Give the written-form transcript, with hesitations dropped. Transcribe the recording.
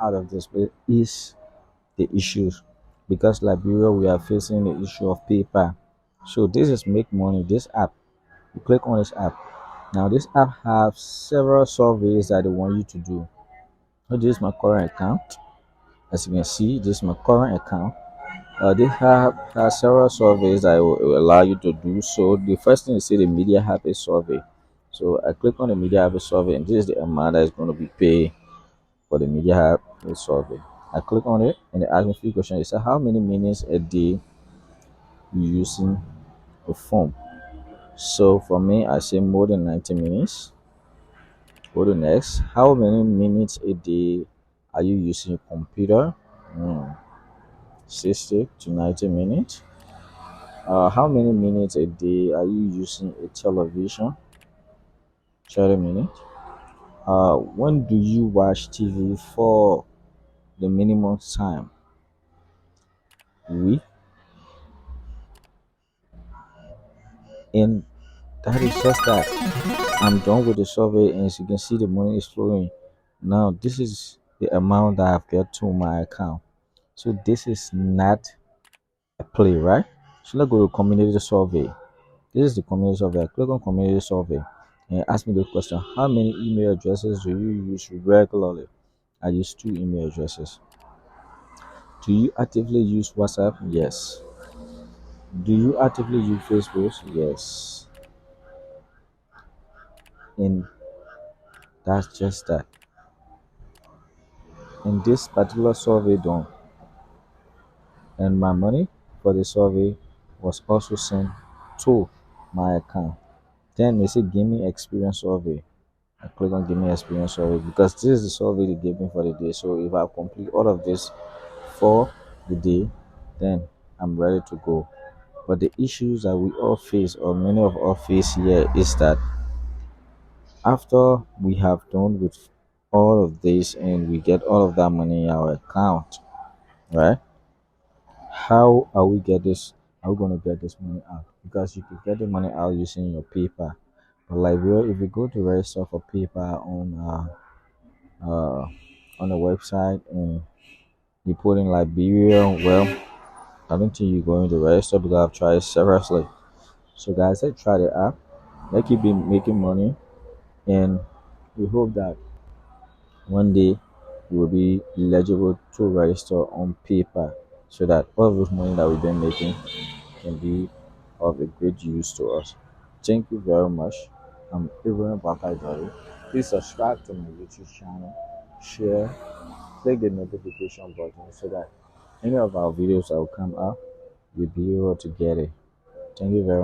out of this place is the issues, because Liberia we are facing the issue of paper. So this is make money. This app, you click on this app. Now this app have several surveys that they want you to do. So this is my current account. As you can see, this is my current account. They have several surveys that will allow you to do. So the first thing is say the media have a survey. So I click on the media have a survey, and this is the amount that is going to be paid for the media have a survey. I click on it, and they ask me a few questions. It said how many minutes a day you using the phone. So for me, I say more than 90 minutes. Go to next. How many minutes a day are you using your computer? Hmm, 60 to 90 minutes. How many minutes a day are you using a television? 30 minutes. When do you watch TV for the minimum time? Week. And that is just that. I'm done with the survey, and as you can see, the money is flowing. Now, this is the amount that I've got to my account. So this is not a play, right? So let's go to community survey. This is the community survey. I click on community survey and ask me the question: how many email addresses do you use regularly? I use 2 email addresses. Do you actively use WhatsApp? Yes. Do you actively use Facebook? Yes. And that's just that. In this particular survey done, and my money for the survey was also sent to my account. Then they say give me experience survey. I click on give me experience survey because this is the survey they gave me for the day. So if I complete all of this for the day, then I'm ready to go. But the issues that we all face, or many of us face here, is that after we have done with all of this and we get all of that money in our account, right? How are we get this? Are we going to get this money out? Because you could get the money out using your paper. But like, well, if you go to register for paper on the website and you put in Liberia, well, I don't think you're going to register because I've tried seriously. So guys, let's try the app. Let's keep making money, and we hope that one day we will be eligible to register on paper, so that all of those money that we've been making can be of a great use to us. Thank you very much. I'm Ibrahim Bakari. Please subscribe to my YouTube channel, share, click the notification button so that any of our videos that will come out, you'll be able to get it. Thank you very much.